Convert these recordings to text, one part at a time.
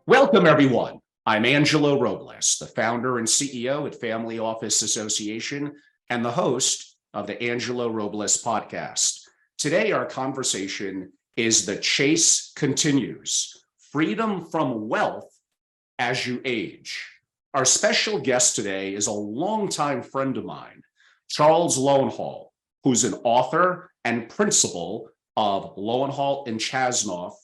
Welcome, everyone. I'm Angelo Robles, the founder and CEO at Family Office Association and the host of the Angelo Robles podcast. Today, our conversation is The Chase Continues, Freedom from Wealth as You Age. Our special guest today is a longtime friend of mine, Charles Lowenhaupt, who's an author and principal of Lowenhaupt and Chasnoff.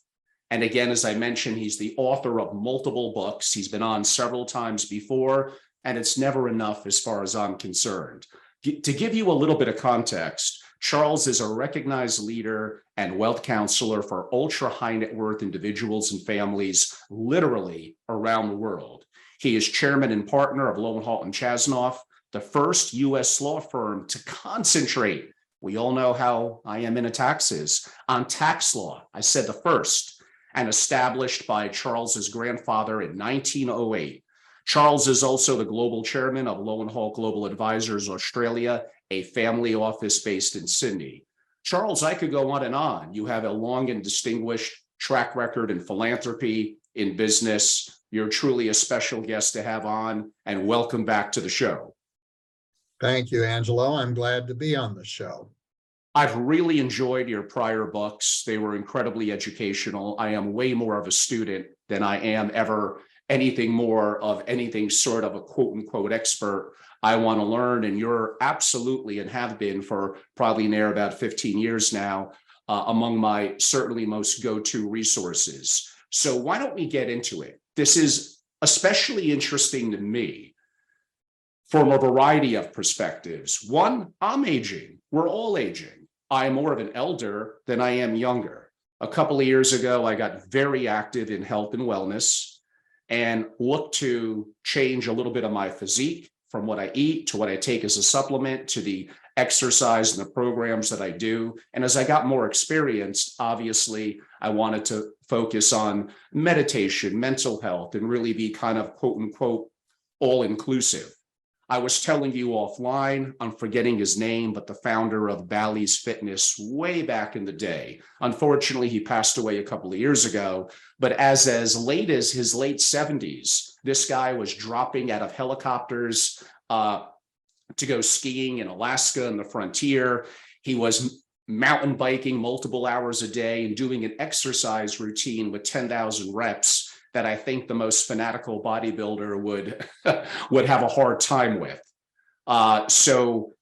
And again, as I mentioned, he's the author of multiple books. He's been on several times before, and it's never enough as far as I'm concerned. To give you a little bit of context, Charles is a recognized leader and wealth counselor for ultra high net worth individuals and families literally around the world. He is chairman and partner of Lowenhaupt and Chasnoff, the first U.S. law firm to concentrate, we all know how I am into taxes, on tax law. I said the first, and established by Charles's grandfather in 1908. Charles is also the global chairman of Lowenhaupt Global Advisors Australia, a family office based in Sydney. Charles, I could go on and on. You have a long and distinguished track record in philanthropy, in business. You're truly a special guest to have on, and welcome back to the show. Thank you, Angelo. I'm glad to be on the show. I've really enjoyed your prior books. They were incredibly educational. I am way more of a student than I am ever anything more of anything sort of a quote unquote expert. I want to learn, and you're absolutely and have been for probably near about 15 years now, among my certainly most go-to resources. So why don't we get into it? This is especially interesting to me from a variety of perspectives. One, I'm aging. We're all aging. I'm more of an elder than I am younger. A couple of years ago, I got very active in health and wellness and looked to change a little bit of my physique from what I eat to what I take as a supplement to the exercise and the programs that I do. And as I got more experienced, obviously, I wanted to focus on meditation, mental health, and really be kind of quote unquote all-inclusive. I was telling you offline, I'm forgetting his name, but the founder of Bally's Fitness way back in the day. Unfortunately, he passed away a couple of years ago, but as late as his late 70s, this guy was dropping out of helicopters to go skiing in Alaska and the frontier. He was mountain biking multiple hours a day and doing an exercise routine with 10,000 reps that I think the most fanatical bodybuilder would have a hard time with. So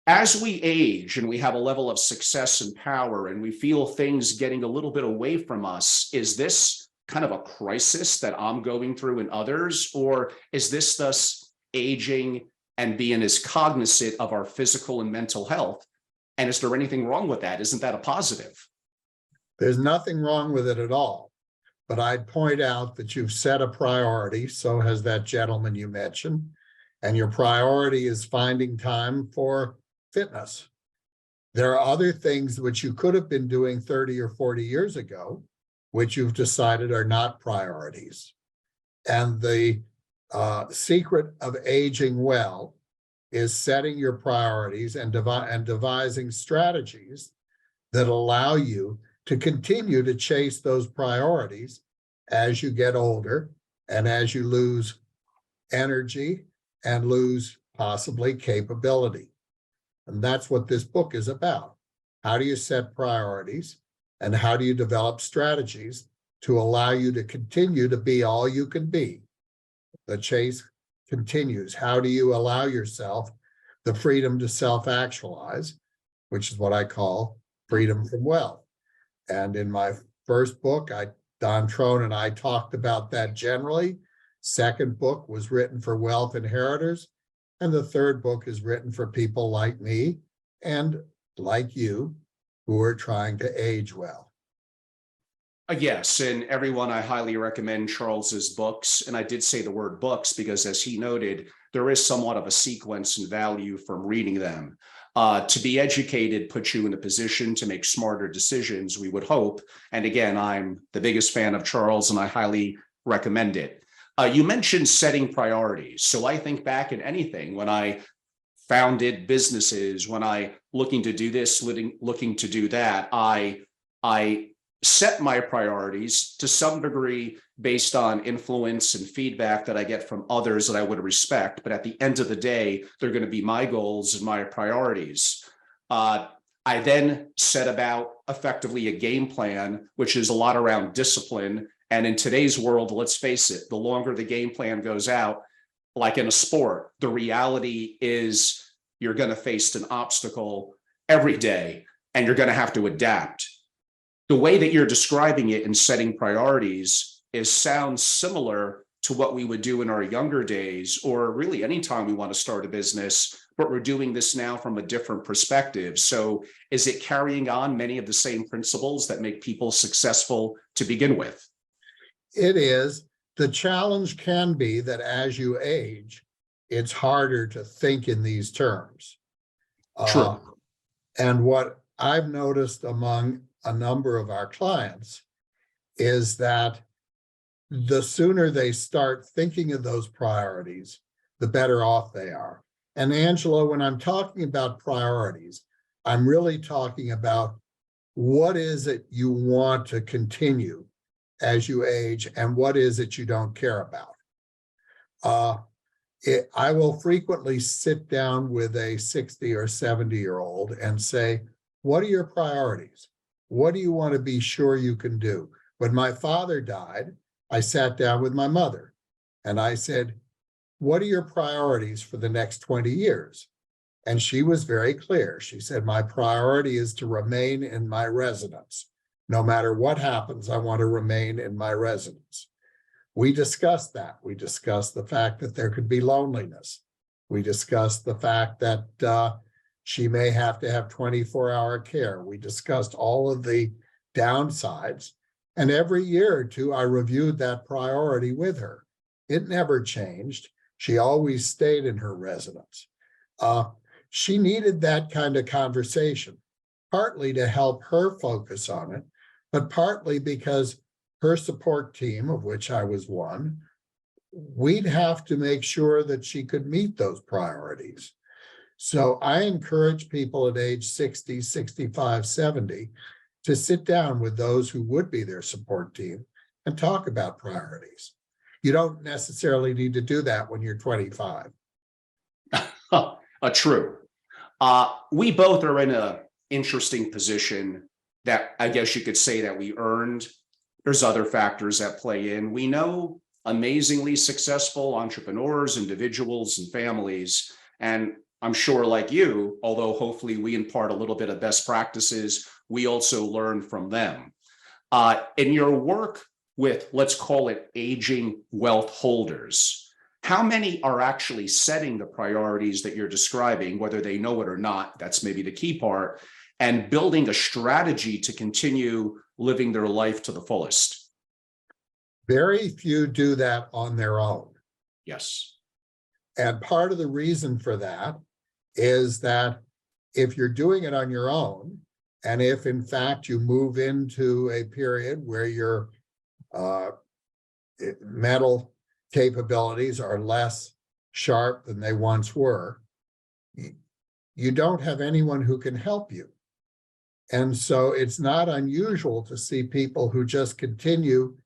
as we age and we have a level of success and power and we feel things getting a little bit away from us, is this kind of a crisis that I'm going through and others, or is this thus aging and being as cognizant of our physical and mental health? And is there anything wrong with that? Isn't that a positive? There's nothing wrong with it at all. But I'd point out that you've set a priority, so has that gentleman you mentioned, and your priority is finding time for fitness. There are other things which you could have been doing 30 or 40 years ago, which you've decided are not priorities. And the secret of aging well is setting your priorities and devising strategies that allow you to continue to chase those priorities as you get older and as you lose energy and lose possibly capability. And that's what this book is about. How do you set priorities and how do you develop strategies to allow you to continue to be all you can be? The chase continues. How do you allow yourself the freedom to self-actualize, which is what I call freedom from wealth? And in my first book, Don Trone and I talked about that generally. Second book was written for wealth inheritors. And the third book is written for people like me and like you who are trying to age well. Yes, and everyone, I highly recommend Charles's books. And I did say the word books because, as he noted, there is somewhat of a sequence and value from reading them. To be educated puts you in a position to make smarter decisions, we would hope. And again, I'm the biggest fan of Charles, and I highly recommend it. You mentioned setting priorities. So I think back in anything, when I founded businesses, when I looking to do this, looking to do that, I set my priorities to some degree based on influence and feedback that I get from others that I would respect. But at the end of the day, they're going to be my goals and my priorities. I then set about effectively a game plan, which is a lot around discipline. And in today's world, let's face it, the longer the game plan goes out, like in a sport, the reality is you're going to face an obstacle every day and you're going to have to adapt. The way that you're describing it and setting priorities sounds similar to what we would do in our younger days, or really anytime we want to start a business, but we're doing this now from a different perspective. So is it carrying on many of the same principles that make people successful to begin with? It is. The challenge can be that as you age, it's harder to think in these terms. True. And what I've noticed among a number of our clients is that the sooner they start thinking of those priorities, the better off they are. And Angela, when I'm talking about priorities, I'm really talking about what is it you want to continue as you age and what is it you don't care about. I will frequently sit down with a 60 or 70-year-old and say, what are your priorities? What do you want to be sure you can do? When my father died, I sat down with my mother and I said, what are your priorities for the next 20 years? And she was very clear. She said, my priority is to remain in my residence. No matter what happens, I want to remain in my residence. We discussed that. We discussed the fact that there could be loneliness. We discussed the fact that she may have to have 24-hour care. We discussed all of the downsides. And every year or two, I reviewed that priority with her. It never changed. She always stayed in her residence. She needed that kind of conversation, partly to help her focus on it, but partly because her support team, of which I was one, we'd have to make sure that she could meet those priorities. So I encourage people at age 60, 65, 70 to sit down with those who would be their support team and talk about priorities. You don't necessarily need to do that when you're 25. True. We both are in an interesting position that I guess you could say that we earned. There's other factors that play in. We know amazingly successful entrepreneurs, individuals, and families. And I'm sure, like you, although hopefully we impart a little bit of best practices, we also learn from them. In your work with, let's call it, aging wealth holders, how many are actually setting the priorities that you're describing, whether they know it or not? That's maybe the key part, and building a strategy to continue living their life to the fullest. Very few do that on their own. Yes. And part of the reason for that is that if you're doing it on your own, and if in fact you move into a period where your mental capabilities are less sharp than they once were, you don't have anyone who can help you. And so it's not unusual to see people who just continue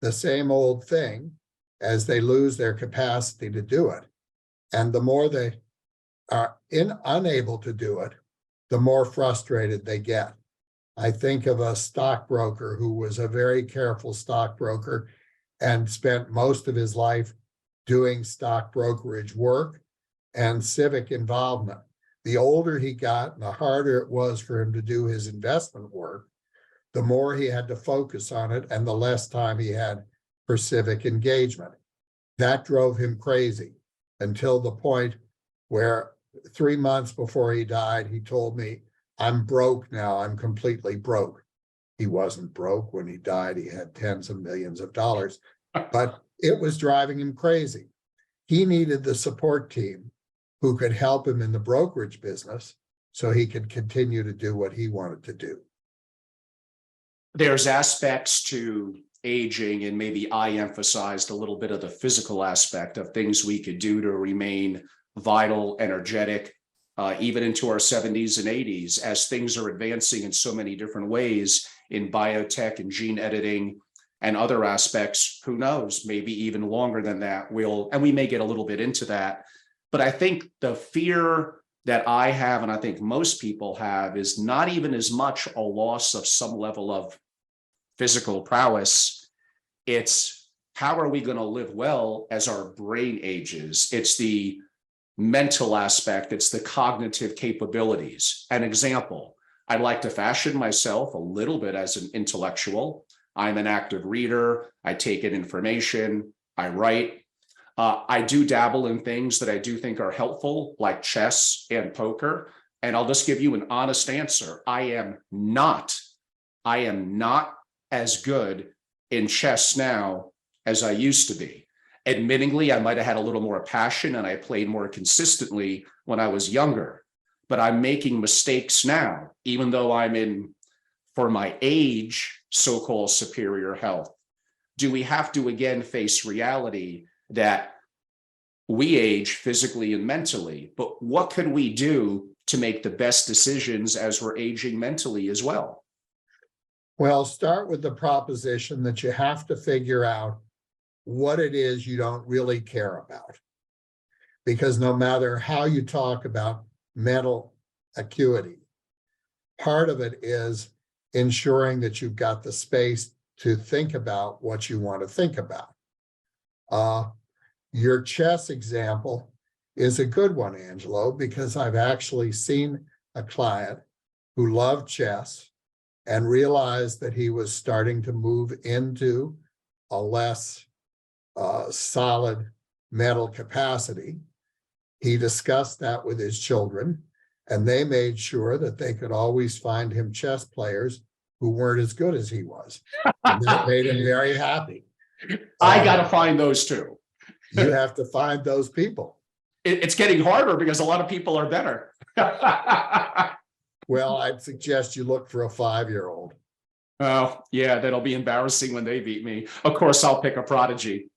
the same old thing as they lose their capacity to do it. And the more they are unable to do it, the more frustrated they get. I think of a stockbroker who was a very careful stockbroker and spent most of his life doing stock brokerage work and civic involvement. The older he got and the harder it was for him to do his investment work, the more he had to focus on it and the less time he had for civic engagement. That drove him crazy until the point where 3 months before he died, he told me, I'm broke now. I'm completely broke. He wasn't broke when he died. He had tens of millions of dollars, but it was driving him crazy. He needed the support team who could help him in the brokerage business so he could continue to do what he wanted to do. There's aspects to aging, and maybe I emphasized a little bit of the physical aspect of things we could do to remain vital, energetic, even into our 70s and 80s, as things are advancing in so many different ways in biotech and gene editing and other aspects. Who knows, maybe even longer than that. And we may get a little bit into that. But I think the fear that I have, and I think most people have, is not even as much a loss of some level of physical prowess. It's how are we going to live well as our brain ages? It's the mental aspect, it's the cognitive capabilities. An example, I like to fashion myself a little bit as an intellectual. I'm an active reader. I take in information. I write. I do dabble in things that I do think are helpful, like chess and poker. And I'll just give you an honest answer. I am not as good in chess now as I used to be. Admittingly, I might have had a little more passion and I played more consistently when I was younger, but I'm making mistakes now, even though I'm in, for my age, so-called superior health. Do we have to again face reality that we age physically and mentally, but what can we do to make the best decisions as we're aging mentally as well? Well, start with the proposition that you have to figure out what it is you don't really care about. Because no matter how you talk about mental acuity, part of it is ensuring that you've got the space to think about what you want to think about. Your chess example is a good one, Angelo, because I've actually seen a client who loved chess and realized that he was starting to move into a less solid mental capacity. He discussed that with his children, and they made sure that they could always find him chess players who weren't as good as he was. And that made him very happy. I got to find those too. You have to find those people. It's getting harder because a lot of people are better. Well, I'd suggest you look for a 5-year-old. Oh, yeah, that'll be embarrassing when they beat me. Of course, I'll pick a prodigy.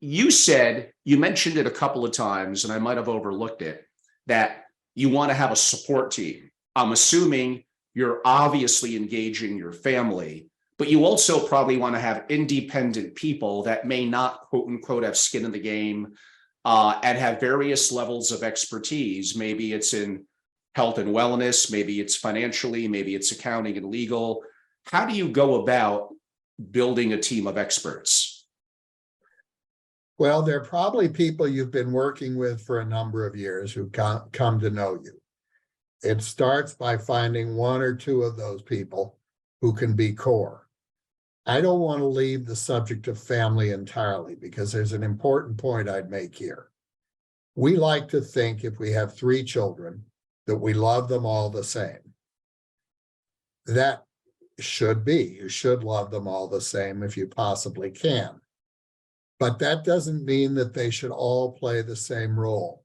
You mentioned it a couple of times, and I might have overlooked it, that you want to have a support team. I'm assuming you're obviously engaging your family, but you also probably want to have independent people that may not, quote unquote, have skin in the game and have various levels of expertise. Maybe it's in health and wellness, maybe it's financially, maybe it's accounting and legal. How do you go about building a team of experts? Well, they're probably people you've been working with for a number of years who come to know you. It starts by finding one or two of those people who can be core. I don't want to leave the subject of family entirely because there's an important point I'd make here. We like to think if we have 3 children that we love them all the same. That should be. You should love them all the same if you possibly can. But that doesn't mean that they should all play the same role.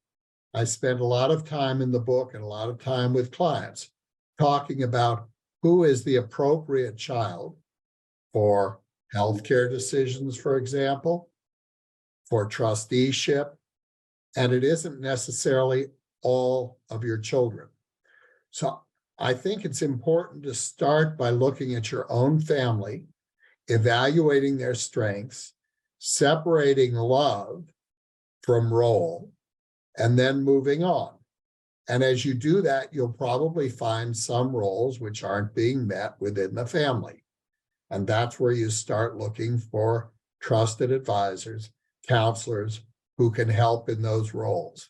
I spend a lot of time in the book and a lot of time with clients talking about who is the appropriate child for healthcare decisions, for example, for trusteeship, and it isn't necessarily all of your children. So I think it's important to start by looking at your own family, evaluating their strengths, separating love from role, and then moving on. And as you do that, you'll probably find some roles which aren't being met within the family. And that's where you start looking for trusted advisors, counselors who can help in those roles.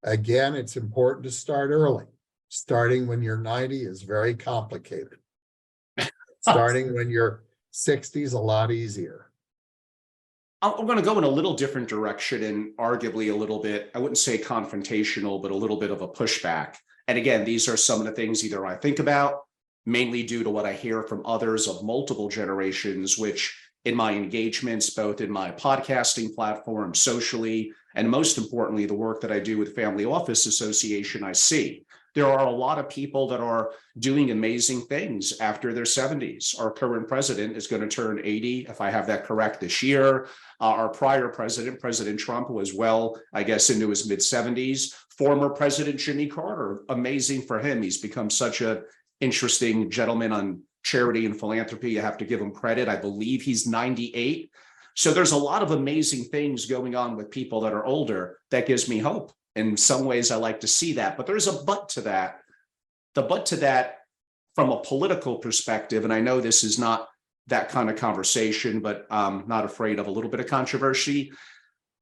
Again, it's important to start early. Starting when you're 90 is very complicated. Starting when you're 60 is a lot easier. I'm going to go in a little different direction and arguably a little bit, I wouldn't say confrontational, but a little bit of a pushback. And again, these are some of the things either I think about, mainly due to what I hear from others of multiple generations, which in my engagements, both in my podcasting platform, socially, and most importantly, the work that I do with Family Office Association, I see. There are a lot of people that are doing amazing things after their 70s. Our current president is going to turn 80, if I have that correct, this year. Our prior president, President Trump, was well, I guess, into his mid 70s. Former President Jimmy Carter, amazing for him. He's become such an interesting gentleman on charity and philanthropy. You have to give him credit. I believe he's 98. So there's a lot of amazing things going on with people that are older that gives me hope. In some ways, I like to see that, but there's a but to that. The but to that from a political perspective, and I know this is not that kind of conversation, but I'm not afraid of a little bit of controversy.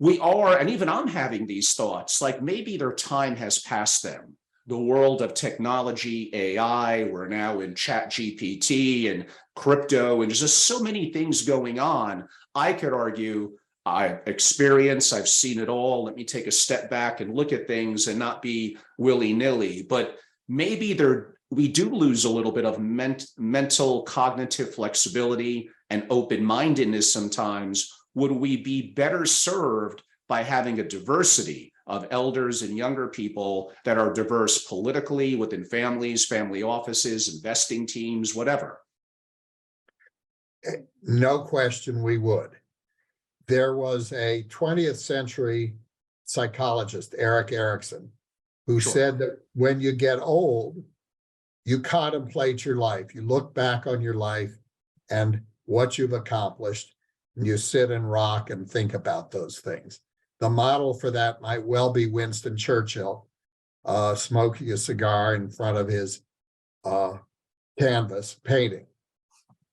We are, and even I'm having these thoughts, like maybe their time has passed them. The world of technology, AI, we're now in Chat GPT and crypto, and there's just so many things going on. I could argue I've seen it all. Let me take a step back and look at things and not be willy-nilly. But maybe we do lose a little bit of mental cognitive flexibility and open-mindedness sometimes. Would we be better served by having a diversity of elders and younger people that are diverse politically within families, family offices, investing teams, whatever? No question we would. There was a 20th century psychologist, Erik Erikson, who said that when you get old, you contemplate your life. You look back on your life and what you've accomplished, and you sit and rock and think about those things. The model for that might well be Winston Churchill, smoking a cigar in front of his canvas painting.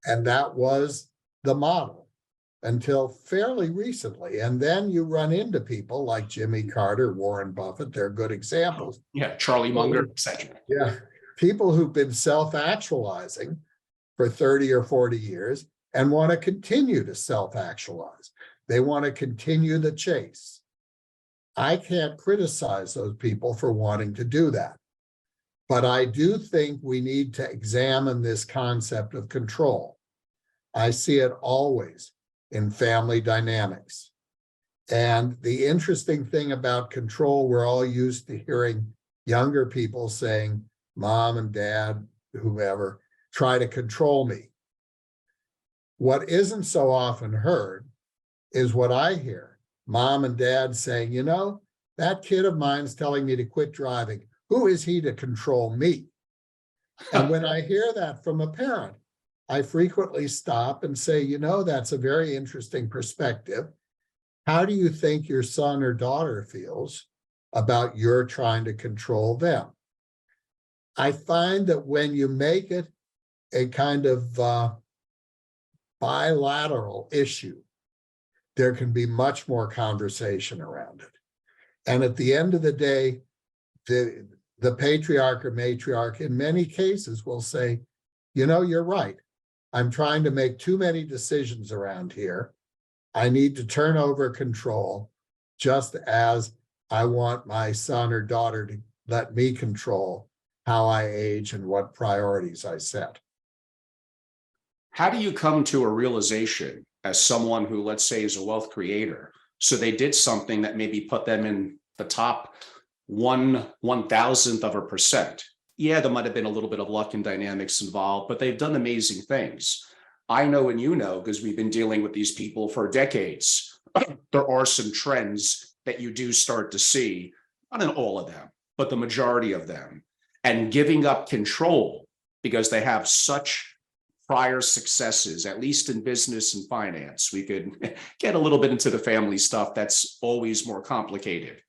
And that was the model until fairly recently. And then you run into people like Jimmy Carter, Warren Buffett, they're good examples. Yeah, Charlie Munger, etc. Yeah, people who've been self-actualizing for 30 or 40 years and want to continue to self-actualize. They want to continue the chase. I can't criticize those people for wanting to do that. But I do think we need to examine this concept of control. I see it always in family dynamics. And the interesting thing about control, we're all used to hearing younger people saying, Mom and Dad, whomever, try to control me. What isn't so often heard is what I hear. Mom and Dad saying, you know, that kid of mine's telling me to quit driving. Who is he to control me? And when I hear that from a parent, I frequently stop and say, you know, that's a very interesting perspective. How do you think your son or daughter feels about your trying to control them? I find that when you make it a kind of bilateral issue, there can be much more conversation around it. And at the end of the day, the patriarch or matriarch in many cases will say, you know, you're right. I'm trying to make too many decisions around here. I need to turn over control, just as I want my son or daughter to let me control how I age and what priorities I set. How do you come to a realization as someone who, let's say, is a wealth creator? So they did something that maybe put them in the top 1/1000th of a percent. Yeah, there might have been a little bit of luck and dynamics involved, but they've done amazing things. I know, and you know, because we've been dealing with these people for decades, there are some trends that you do start to see, not in all of them, but the majority of them, and giving up control because they have such prior successes, at least in business and finance. We could get a little bit into the family stuff. That's always more complicated.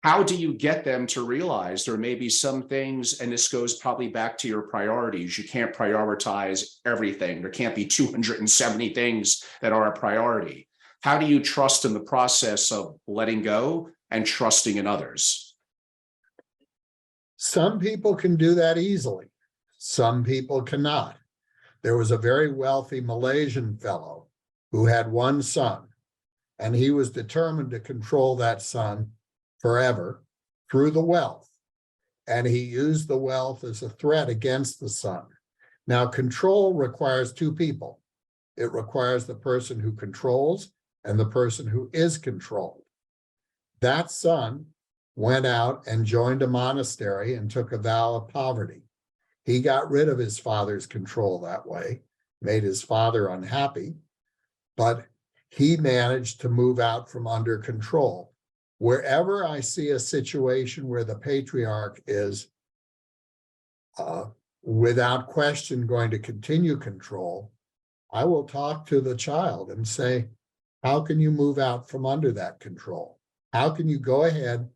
How do you get them to realize there may be some things, and this goes probably back to your priorities. You can't prioritize everything. There can't be 270 things that are a priority. How do you trust in the process of letting go and trusting in others? Some people can do that easily. Some people cannot. There was a very wealthy Malaysian fellow who had one son, and he was determined to control that son forever through the wealth. And he used the wealth as a threat against the son. Now, control requires two people. It requires the person who controls and the person who is controlled. That son went out and joined a monastery and took a vow of poverty. He got rid of his father's control that way, made his father unhappy, but he managed to move out from under control. Wherever I see a situation where the patriarch is without question going to continue control, I will talk to the child and say, how can you move out from under that control? How can you go ahead,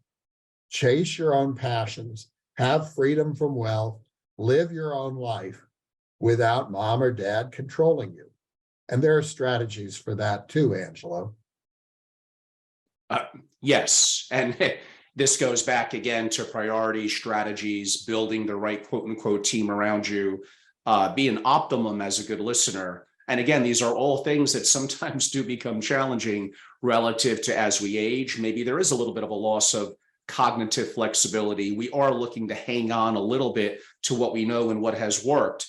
chase your own passions, have freedom from wealth, live your own life without mom or dad controlling you? And there are strategies for that too, Angelo. Yes. And this goes back again to priority strategies, building the right quote unquote team around you, be an optimum as a good listener. And again, these are all things that sometimes do become challenging relative to as we age. Maybe there is a little bit of a loss of cognitive flexibility. We are looking to hang on a little bit to what we know and what has worked.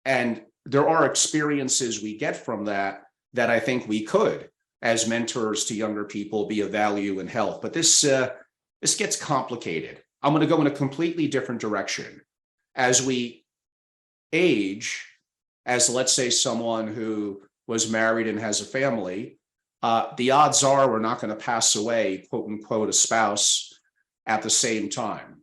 And there are experiences we get from that I think we could, as mentors to younger people, be of value and help. But this gets complicated. I'm going to go in a completely different direction. As we age, as let's say someone who was married and has a family, the odds are we're not going to pass away, quote unquote, a spouse at the same time.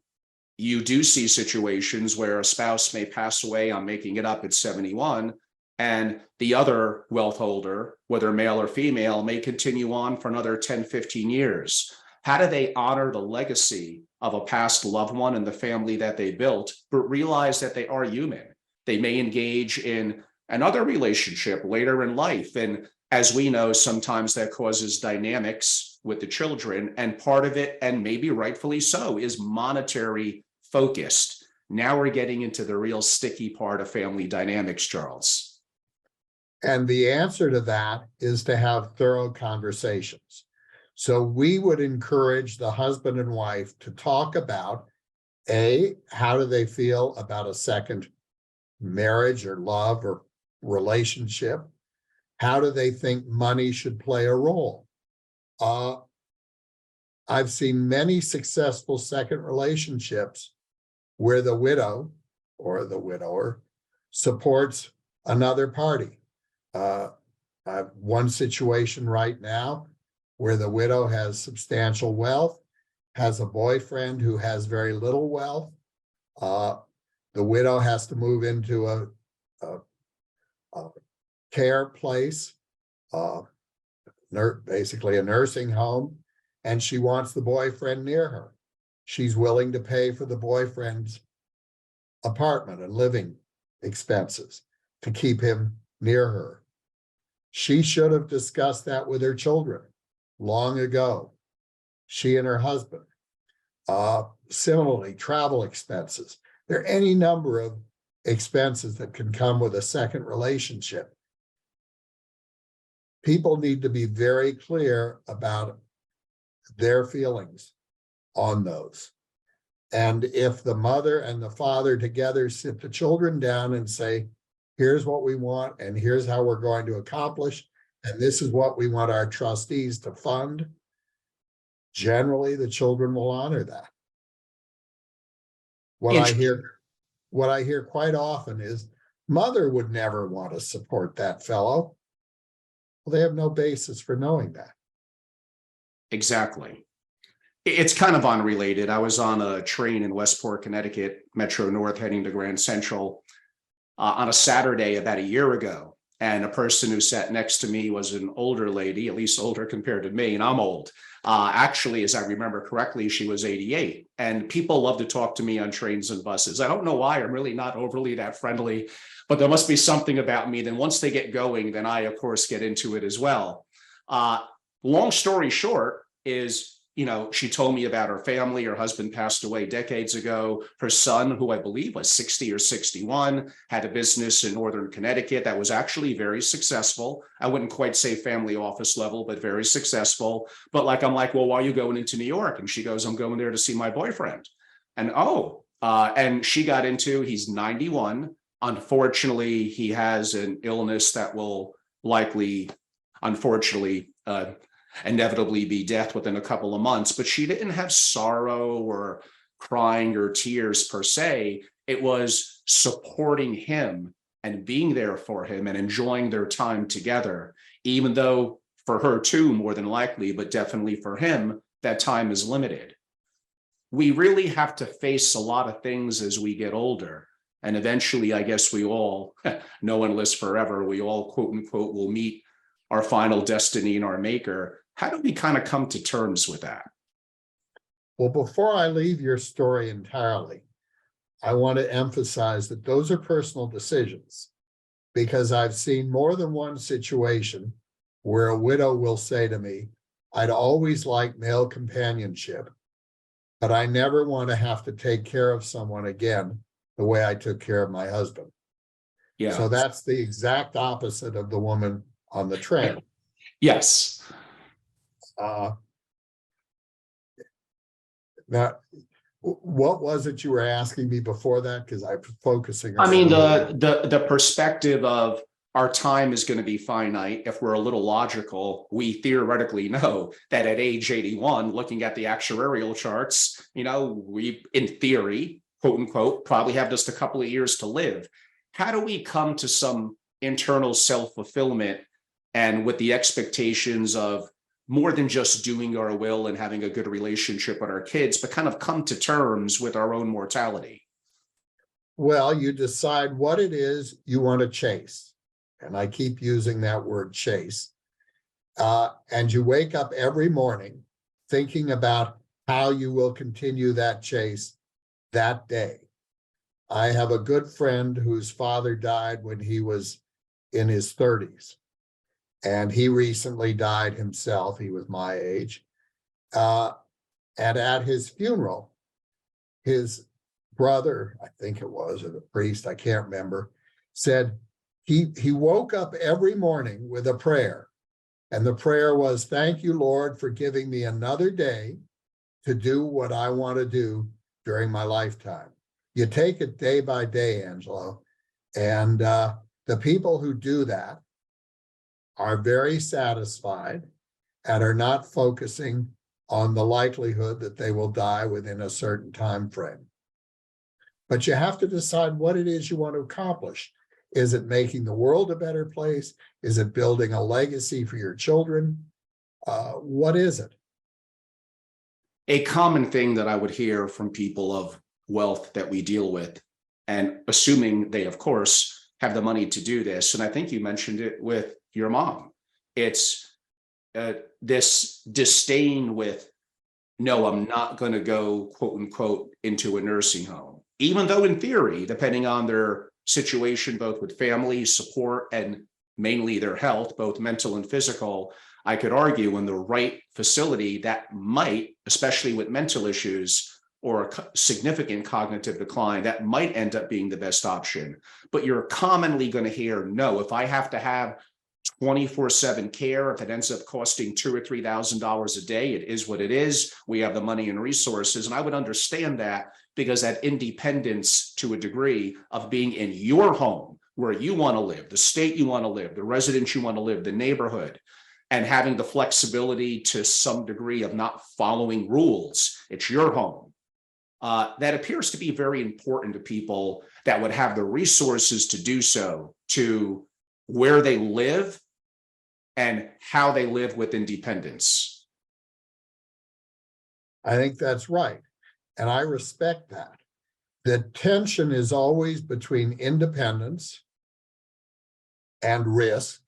You do see situations where a spouse may pass away, I'm making it up, at 71, and the other wealth holder, whether male or female, may continue on for another 10, 15 years. How do they honor the legacy of a past loved one and the family that they built, but realize that they are human? They may engage in another relationship later in life. And as we know, sometimes that causes dynamics with the children. And part of it, and maybe rightfully so, is monetary focused. Now we're getting into the real sticky part of family dynamics, Charles. And the answer to that is to have thorough conversations. So we would encourage the husband and wife to talk about, A, how do they feel about a second marriage or love or relationship? How do they think money should play a role? I've seen many successful second relationships where the widow or the widower supports another party. I have one situation right now where the widow has substantial wealth, has a boyfriend who has very little wealth. The widow has to move into a care place, basically a nursing home, and she wants the boyfriend near her. She's willing to pay for the boyfriend's apartment and living expenses to keep him near her. She should have discussed that with her children long ago, she and her husband. Similarly, travel expenses. There are any number of expenses that can come with a second relationship. People need to be very clear about their feelings on those. And if the mother and the father together sit the children down and say, here's what we want, and here's how we're going to accomplish, and this is what we want our trustees to fund, generally the children will honor that. What I hear quite often is, mother would never want to support that fellow. Well, they have no basis for knowing that. Exactly. It's kind of unrelated. I was on a train in Westport, Connecticut, Metro North, heading to Grand Central on a Saturday about a year ago. And a person who sat next to me was an older lady, at least older compared to me, and I'm old. Actually, as I remember correctly, she was 88. And people love to talk to me on trains and buses. I don't know why. I'm really not overly that friendly, but there must be something about me. Then once they get going, then I, of course, get into it as well. Long story short is, she told me about her family. Her husband passed away decades ago. Her son, who I believe was 60 or 61, had a business in Northern Connecticut that was actually very successful. I wouldn't quite say family office level, but very successful. But I'm like, well, why are you going into New York? And she goes, I'm going there to see my boyfriend. And and she got into, he's 91. Unfortunately, he has an illness that will likely, unfortunately, inevitably be death within a couple of months, but she didn't have sorrow or crying or tears per se. It was supporting him and being there for him and enjoying their time together, even though for her too, more than likely, but definitely for him, that time is limited. We really have to face a lot of things as we get older. And eventually, I guess we all, no one lives forever, we all, quote unquote, will meet our final destiny and our maker. How do we kind of come to terms with that? Well, before I leave your story entirely, I want to emphasize that those are personal decisions, because I've seen more than one situation where a widow will say to me, I'd always liked male companionship, but I never want to have to take care of someone again the way I took care of my husband. Yeah. So that's the exact opposite of the woman on the train. Yes. Now, what was it you were asking me before that? Because I'm focusing on. I mean, the perspective of our time is going to be finite. If we're a little logical, we theoretically know that at age 81, looking at the actuarial charts, we, in theory, quote unquote, probably have just a couple of years to live. How do we come to some internal self-fulfillment and with the expectations of more than just doing our will and having a good relationship with our kids, but kind of come to terms with our own mortality? Well, you decide what it is you want to chase. And I keep using that word chase. And you wake up every morning thinking about how you will continue that chase that day. I have a good friend whose father died when he was in his 30s. And he recently died himself. He was my age. And at his funeral, his brother, I think it was, or the priest, I can't remember, said he woke up every morning with a prayer. And the prayer was, thank you, Lord, for giving me another day to do what I want to do during my lifetime. You take it day by day, Angelo. And the people who do that are very satisfied and are not focusing on the likelihood that they will die within a certain time frame. But you have to decide what it is you want to accomplish. Is it making the world a better place? Is it building a legacy for your children? What is it? A common thing that I would hear from people of wealth that we deal with, and assuming they, of course, have the money to do this, and I think you mentioned it with your mom, it's this disdain with, no, I'm not going to go, quote unquote, into a nursing home, even though in theory, depending on their situation, both with family support and mainly their health, both mental and physical, I could argue in the right facility that might, especially with mental issues or a significant cognitive decline, that might end up being the best option. But you're commonly going to hear, no, if I have to have 24/7 care, if it ends up costing $2,000 or $3,000 a day, it is what it is. We have the money and resources. And I would understand that, because that independence to a degree of being in your home where you want to live, the state you want to live, the residence you want to live, the neighborhood, and having the flexibility to some degree of not following rules. It's your home. That appears to be very important to people that would have the resources to do so, to where they live and how they live with independence. I think that's right. And I respect that. The tension is always between independence and risk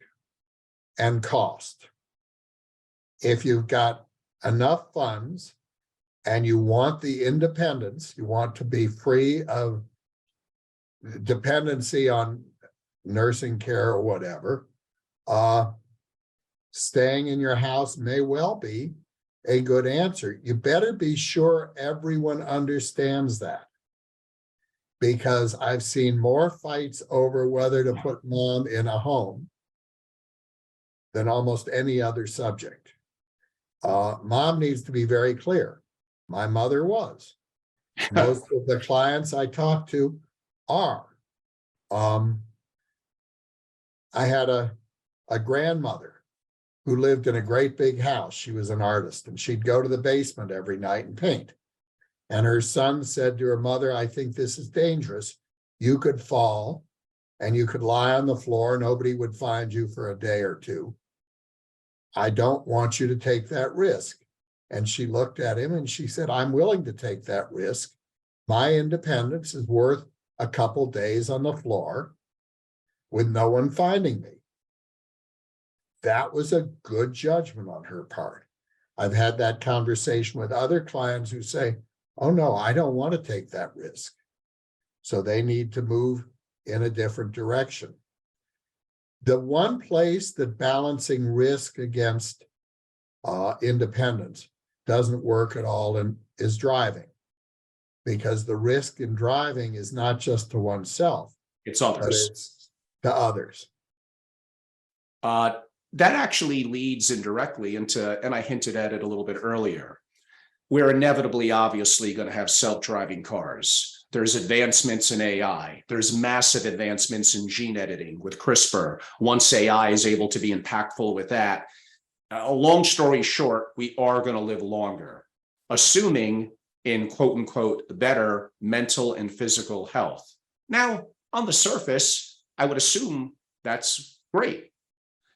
and cost. If you've got enough funds and you want the independence, you want to be free of dependency on nursing care or whatever, staying in your house may well be a good answer. You better be sure everyone understands that, because I've seen more fights over whether to put mom in a home than almost any other subject. Mom needs to be very clear. My mother was. Most of the clients I talk to are. I had a grandmother who lived in a great big house. She was an artist, and she'd go to the basement every night and paint. And her son said to her mother, I think this is dangerous. You could fall and you could lie on the floor. Nobody would find you for a day or two. I don't want you to take that risk. And she looked at him and she said, I'm willing to take that risk. My independence is worth a couple days on the floor with no one finding me. That was a good judgment on her part. I've had that conversation with other clients who say, oh no, I don't want to take that risk. So they need to move in a different direction. The one place that balancing risk against independence doesn't work at all is driving, because the risk in driving is not just to oneself, It's but others. it's to others. That actually leads indirectly into, and I hinted at it a little bit earlier, we're inevitably, obviously, going to have self-driving cars. There's advancements in AI. There's massive advancements in gene editing with CRISPR. Once AI is able to be impactful with that, a long story short, we are going to live longer, assuming in quote unquote better mental and physical health. Now, on the surface, I would assume that's great.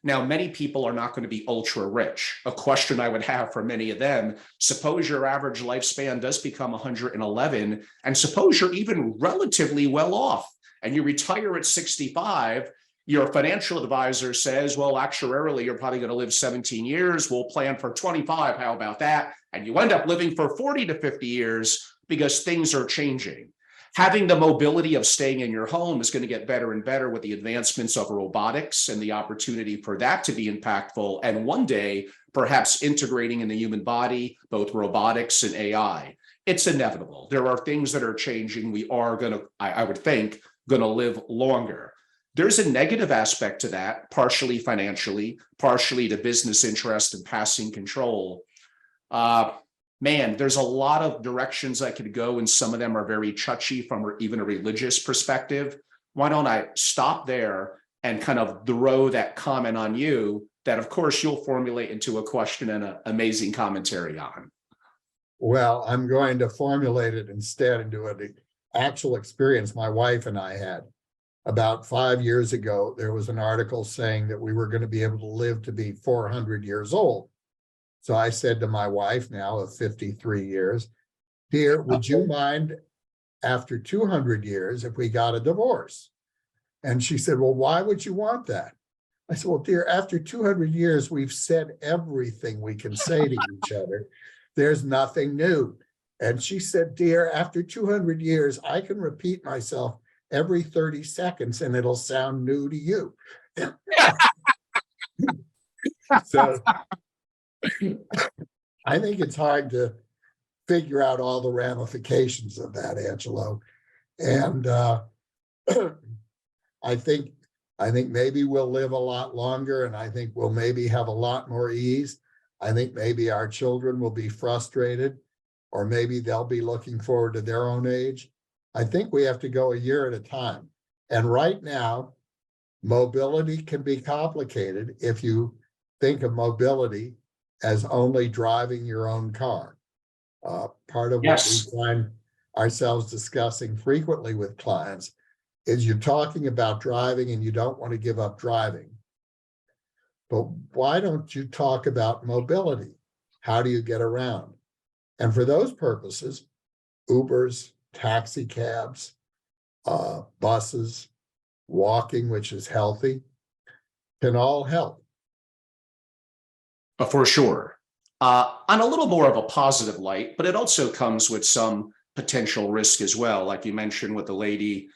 Now, many people are not going to be ultra rich. A question I would have for many of them, suppose your average lifespan does become 111, and suppose you're even relatively well off and you retire at 65, your financial advisor says, well, actuarially, you're probably going to live 17 years. We'll plan for 25. How about that? And you end up living for 40 to 50 years because things are changing. Having the mobility of staying in your home is going to get better and better with the advancements of robotics and the opportunity for that to be impactful. And one day, perhaps integrating in the human body, both robotics and AI. It's inevitable. There are things that are changing. We are going to, I would think, going to live longer. There's a negative aspect to that, partially financially, partially to business interest and passing control. Man, there's a lot of directions I could go, and some of them are very touchy from even a religious perspective. Why don't I stop there and kind of throw that comment on you that, of course, you'll formulate into a question and an amazing commentary on? Well, I'm going to formulate it instead into an actual experience my wife and I had. About 5 years ago, there was an article saying that we were going to be able to live to be 400 years old. So I said to my wife, now of 53 years, dear, would you mind after 200 years if we got a divorce? And she said, well, why would you want that? I said, well, dear, after 200 years, we've said everything we can say to each other. There's nothing new. And she said, dear, after 200 years, I can repeat myself every 30 seconds and it'll sound new to you. So I think it's hard to figure out all the ramifications of that, Angelo. And I think maybe we'll live a lot longer, and I think we'll maybe have a lot more ease. I think maybe our children will be frustrated, or maybe they'll be looking forward to their own age. I think we have to go a year at a time. And right now, mobility can be complicated if you think of mobility as only driving your own car. Part of what we find ourselves discussing frequently with clients is you're talking about driving and you don't want to give up driving. But why don't you talk about mobility? How do you get around? And for those purposes, Ubers, taxi cabs, buses, walking, which is healthy, can all help. For sure. On a little more of a positive light, but it also comes with some potential risk as well. Like you mentioned with the lady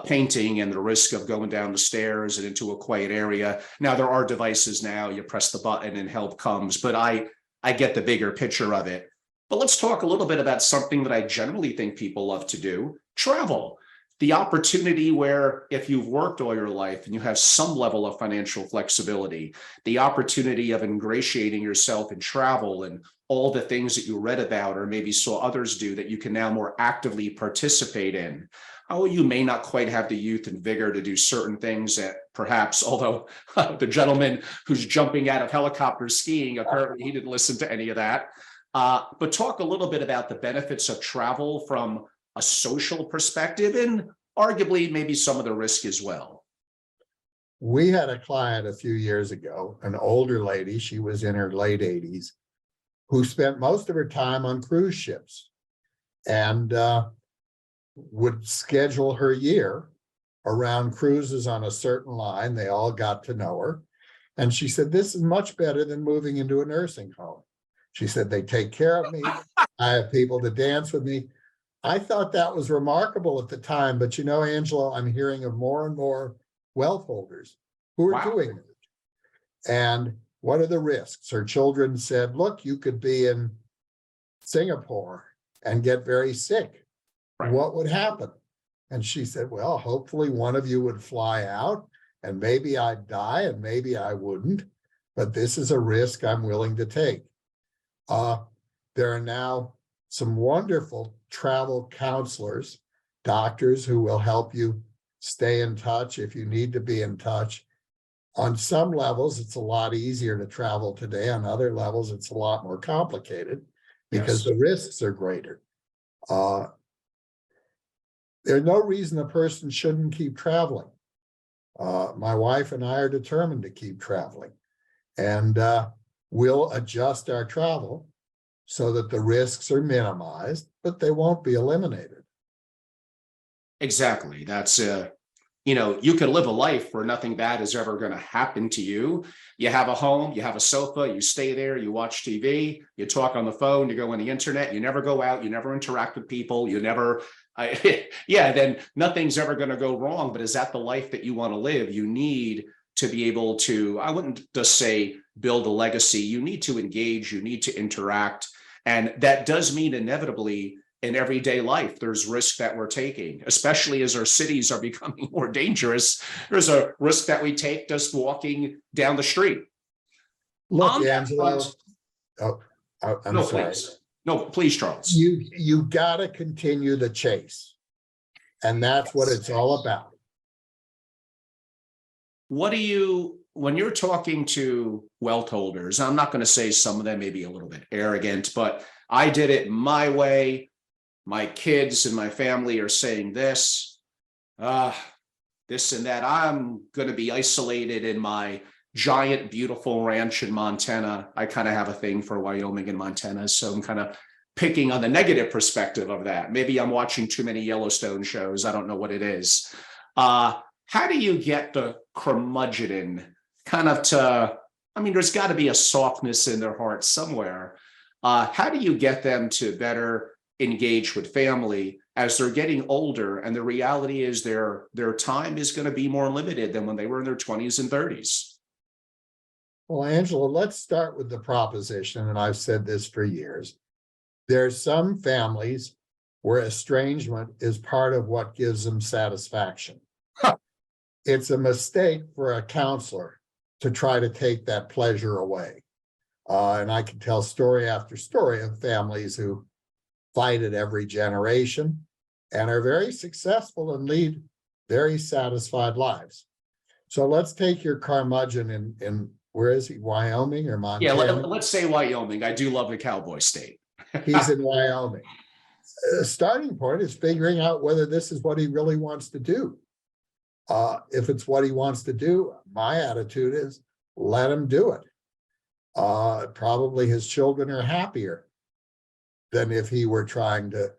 painting and the risk of going down the stairs and into a quiet area. Now there are devices now, you press the button and help comes, but I get the bigger picture of it. But let's talk a little bit about something that I generally think people love to do, travel. The opportunity where if you've worked all your life and you have some level of financial flexibility, the opportunity of ingratiating yourself in travel and all the things that you read about or maybe saw others do that you can now more actively participate in. oh, you may not quite have the youth and vigor to do certain things that perhaps, although the gentleman who's jumping out of helicopters skiing, apparently he didn't listen to any of that. But talk a little bit about the benefits of travel from a social perspective and arguably maybe some of the risk as well. We had a client a few years ago, an older lady, she was in her late 80s, who spent most of her time on cruise ships and would schedule her year around cruises on a certain line. They all got to know her. And she said, this is much better than moving into a nursing home. She said, they take care of me. I have people to dance with me. I thought that was remarkable at the time, but you know, Angelo, I'm hearing of more and more wealth holders who are doing it. And what are the risks? Her children said, look, you could be in Singapore and get very sick. Right. What would happen? And she said, well, hopefully one of you would fly out and maybe I'd die and maybe I wouldn't, but this is a risk I'm willing to take. There are now some wonderful travel counselors, doctors who will help you stay in touch if you need to be in touch. On some levels, it's a lot easier to travel today. On other levels, it's a lot more complicated because the risks are greater. There's no reason a person shouldn't keep traveling. My wife and I are determined to keep traveling, and we'll adjust our travel so that the risks are minimized, but they won't be eliminated. Exactly. That's you know, you can live a life where nothing bad is ever going to happen to you. You have a home, you have a sofa, you stay there, you watch TV, you talk on the phone, you go on the internet, you never go out, you never interact with people, you never, yeah, then nothing's ever going to go wrong. But is that the life that you want to live? You need to be able to, I wouldn't just say build a legacy, you need to engage, you need to interact. And that does mean inevitably in everyday life, there's risk that we're taking, especially as our cities are becoming more dangerous. There's a risk that we take just walking down the street. Look, Angelo, I'm sorry. Please. No, please, Charles. You got to continue the chase. And that's what it's all about. What do you, when you're talking to wealth holders, I'm not going to say some of them may be a little bit arrogant, but I did it my way. My kids and my family are saying this and that. I'm going to be isolated in my giant, beautiful ranch in Montana. I kind of have a thing for Wyoming and Montana, so I'm kind of picking on the negative perspective of that. Maybe I'm watching too many Yellowstone shows. I don't know what it is. How do you get the curmudgeon kind of to, I mean, there's got to be a softness in their heart somewhere. How do you get them to better engage with family as they're getting older? And the reality is their time is going to be more limited than when they were in their 20s and 30s. Well, Angela, let's start with the proposition, and I've said this for years. There's some families where estrangement is part of what gives them satisfaction. Huh. It's a mistake for a counselor to try to take that pleasure away. And I can tell story after story of families who fight at every generation and are very successful and lead very satisfied lives. So let's take your curmudgeon in where is he, Wyoming or Montana? Yeah, let's say Wyoming. I do love the cowboy state. He's in Wyoming. The starting point is figuring out whether this is what he really wants to do. If it's what he wants to do, my attitude is let him do it. Probably his children are happier than if he were trying to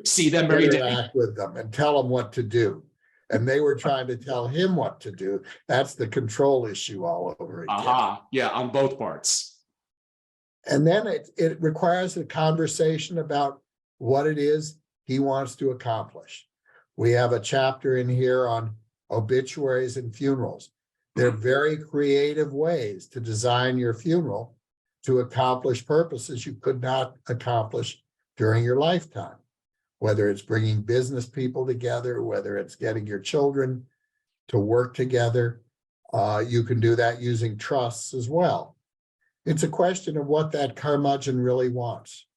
see them every day with them and tell them what to do. And they were trying to tell him what to do. That's the control issue all over again. Yeah, on both parts. And then it requires a conversation about what it is he wants to accomplish. We have a chapter in here on obituaries and funerals. They're very creative ways to design your funeral to accomplish purposes you could not accomplish during your lifetime, whether it's bringing business people together, whether it's getting your children to work together. You can do that using trusts as well. It's a question of what that curmudgeon really wants.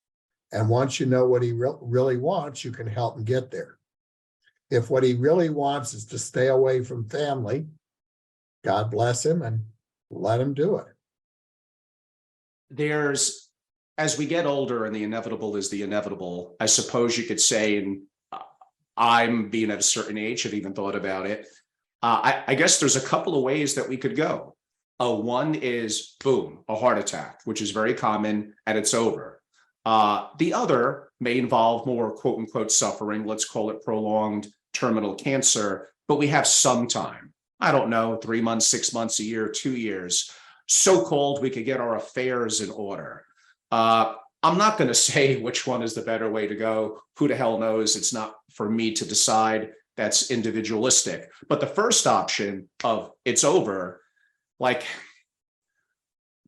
And once you know what he really wants, you can help him get there. If what he really wants is to stay away from family, God bless him and let him do it. There's, as we get older and the inevitable is the inevitable, I suppose you could say, and I'm being at a certain age, have even thought about it. I guess there's a couple of ways that we could go. One is boom, a heart attack, which is very common, and it's over. The other may involve more quote unquote suffering, let's call it prolonged terminal cancer, but we have some time. I don't know, 3 months, 6 months, a year, 2 years, so-called we could get our affairs in order. I'm not going to say which one is the better way to go. Who the hell knows? It's not for me to decide. That's individualistic. But the first option of it's over, like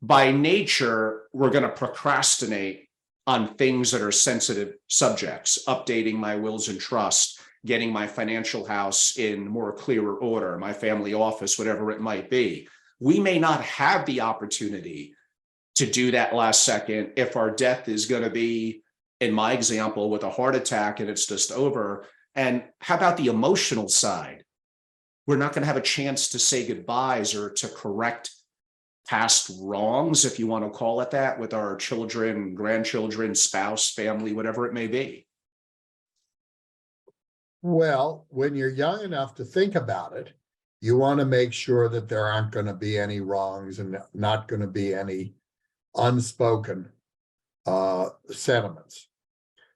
by nature, we're going to procrastinate on things that are sensitive subjects, updating my wills and trust, getting my financial house in more clearer order, my family office, whatever it might be. We may not have the opportunity to do that last second if our death is going to be, in my example, with a heart attack and it's just over. And how about the emotional side? We're not going to have a chance to say goodbyes or to correct past wrongs, if you want to call it that, with our children, grandchildren, spouse, family, whatever it may be. Well, when you're young enough to think about it, you want to make sure that there aren't going to be any wrongs and not going to be any unspoken sentiments.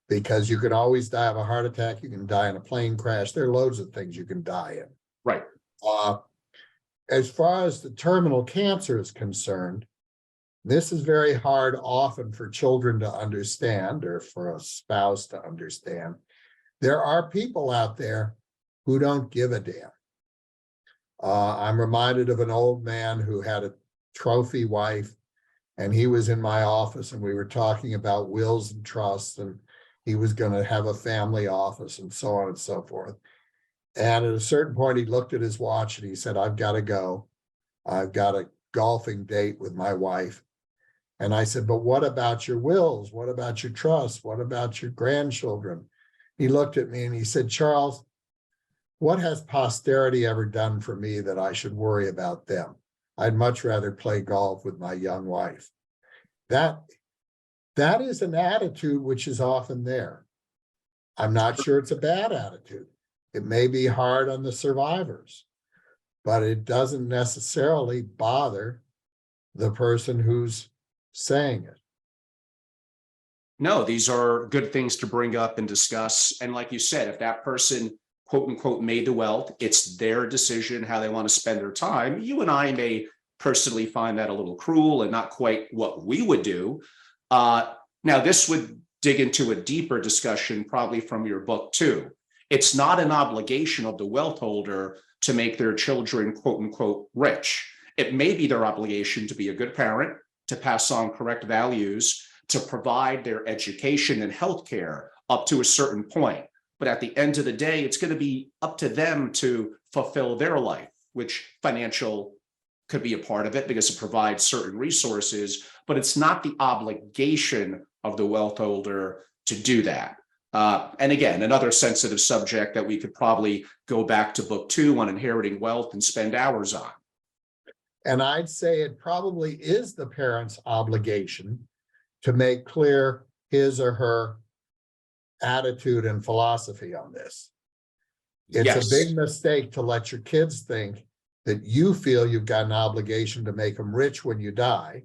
Because you can always die of a heart attack, you can die in a plane crash. There are loads of things you can die in. Right. As far as the terminal cancer is concerned, this is very hard often for children to understand or for a spouse to understand. There are people out there who don't give a damn. I'm reminded of an old man who had a trophy wife, and he was in my office and we were talking about wills and trusts, and he was going to have a family office and so on and so forth. And at a certain point, he looked at his watch and he said, I've got to go. I've got a golfing date with my wife. And I said, but what about your wills? What about your trusts? What about your grandchildren? He looked at me and he said, Charles, what has posterity ever done for me that I should worry about them? I'd much rather play golf with my young wife. That is an attitude which is often there. I'm not sure it's a bad attitude. It may be hard on the survivors, but it doesn't necessarily bother the person who's saying it. No, these are good things to bring up and discuss. And like you said, if that person, quote unquote, made the wealth, it's their decision how they want to spend their time. You and I may personally find that a little cruel and not quite what we would do. Now, this would dig into a deeper discussion, probably from your book too. It's not an obligation of the wealth holder to make their children, quote unquote, rich. It may be their obligation to be a good parent, to pass on correct values, to provide their education and healthcare up to a certain point. But at the end of the day, it's going to be up to them to fulfill their life, which financial could be a part of it because it provides certain resources, but it's not the obligation of the wealth holder to do that. And again, another sensitive subject that we could probably go back to book 2 on inheriting wealth and spend hours on. And I'd say it probably is the parent's obligation to make clear his or her attitude and philosophy on this. It's Yes. a big mistake to let your kids think that you feel you've got an obligation to make them rich when you die,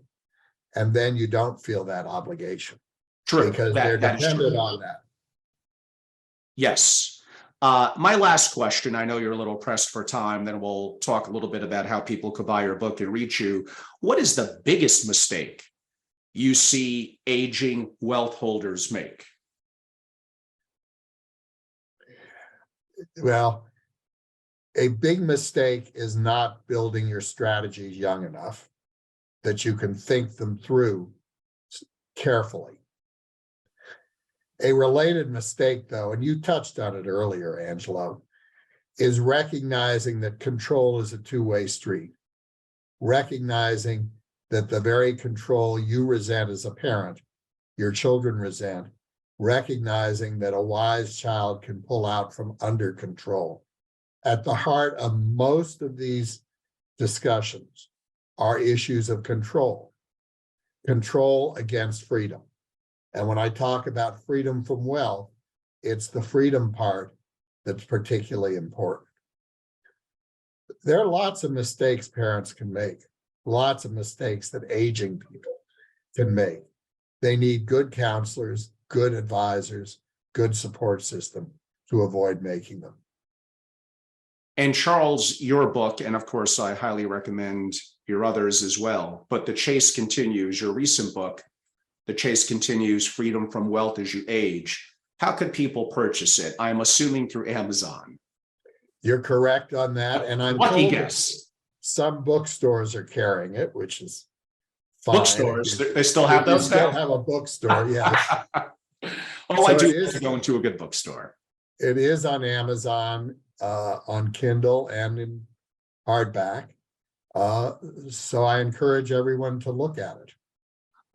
and then you don't feel that obligation. True. Because they're dependent on that. Yes. My last question, I know you're a little pressed for time, then we'll talk a little bit about how people could buy your book and reach you. What is the biggest mistake you see aging wealth holders make? Well, a big mistake is not building your strategies young enough that you can think them through carefully. A related mistake, though, and you touched on it earlier, Angelo, is recognizing that control is a two-way street. Recognizing that the very control you resent as a parent, your children resent, recognizing that a wise child can pull out from under control. At the heart of most of these discussions are issues of control against freedom. And when I talk about freedom from wealth, it's the freedom part that's particularly important. There are lots of mistakes parents can make, lots of mistakes that aging people can make. They need good counselors, good advisors, good support system to avoid making them. And Charles, your book, and of course, I highly recommend your others as well, but The Chase Continues, your recent book, The Chase Continues, Freedom from Wealth as You Age. How could people purchase it? I'm assuming through Amazon. You're correct on that. And I'm lucky told guess. Some bookstores are carrying it, which is fine. Bookstores, they still have those still now? have a bookstore, yes. Oh, So I do it is- go into a good bookstore. It is on Amazon, on Kindle and in hardback. So I encourage everyone to look at it.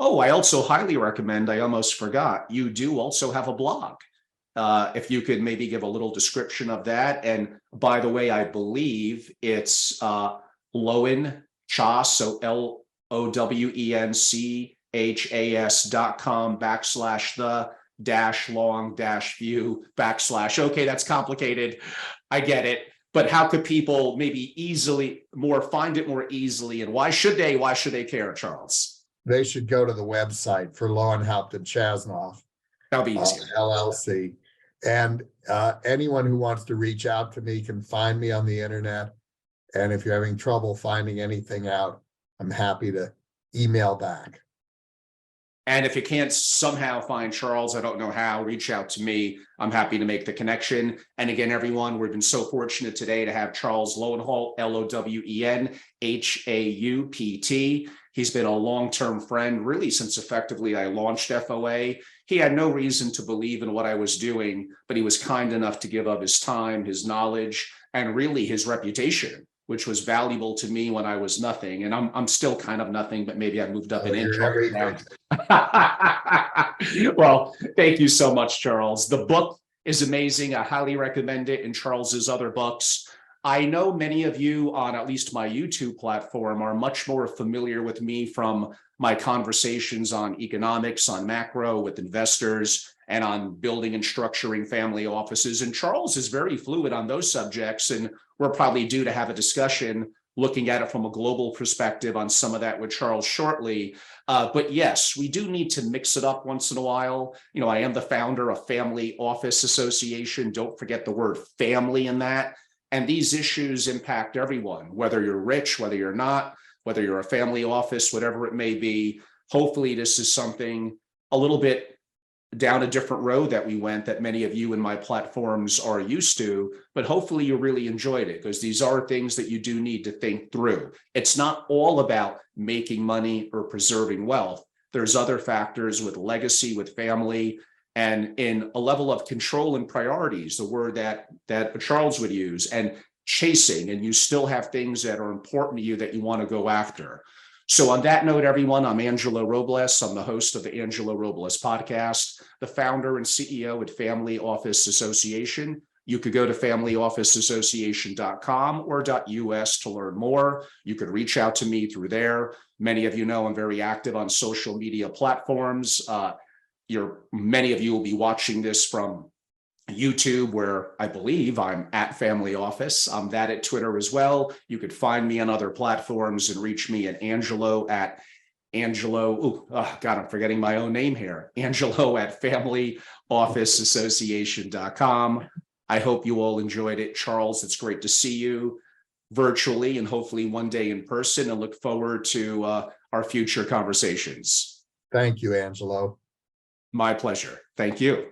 Oh, I also highly recommend, I almost forgot, you do also have a blog. If you could maybe give a little description of that. And by the way, I believe it's Lowenchas, so LOWENCHAS.com/the-long-view/ okay, that's complicated. I get it. But how could people maybe find it more easily? And why should they care, Charles? They should go to the website for Lowenhaupt and Chasnoff, That'll be easy. LLC. And anyone who wants to reach out to me can find me on the internet. And if you're having trouble finding anything out, I'm happy to email back. And if you can't somehow find Charles, I don't know how, reach out to me. I'm happy to make the connection. And again, everyone, we've been so fortunate today to have Charles Lowenhaupt, Lowenhaupt. He's been a long-term friend, really, since effectively I launched FOA. He had no reason to believe in what I was doing, but he was kind enough to give up his time, his knowledge, and really his reputation, which was valuable to me when I was nothing. And I'm still kind of nothing, but maybe I moved up an inch. Well, thank you so much, Charles. The book is amazing. I highly recommend it, and Charles's other books. I know many of you on at least my YouTube platform are much more familiar with me from my conversations on economics, on macro with investors, and on building and structuring family offices. And Charles is very fluid on those subjects, and we're probably due to have a discussion looking at it from a global perspective on some of that with Charles shortly. But yes, we do need to mix it up once in a while. You know, I am the founder of Family Office Association. Don't forget the word family in that. And these issues impact everyone, whether you're rich, whether you're not, whether you're a family office, whatever it may be. Hopefully this is something a little bit down a different road that we went that many of you in my platforms are used to, but hopefully you really enjoyed it, because these are things that you do need to think through. It's not all about making money or preserving wealth. There's other factors with legacy, with family, and in a level of control and priorities, the word that Charles would use, and chasing, and you still have things that are important to you that you want to go after. So on that note, everyone, I'm Angelo Robles. I'm the host of the Angelo Robles podcast, the founder and CEO at Family Office Association. You could go to familyofficeassociation.com or .us to learn more. You could reach out to me through there. Many of you know I'm very active on social media platforms. Many of you will be watching this from YouTube, where I believe I'm at Family Office. I'm that at Twitter as well. You could find me on other platforms and reach me at Angelo. I'm forgetting my own name here. Angelo at familyofficeassociation.com. I hope you all enjoyed it. Charles, it's great to see you virtually and hopefully one day in person, and look forward to our future conversations. Thank you, Angelo. My pleasure. Thank you.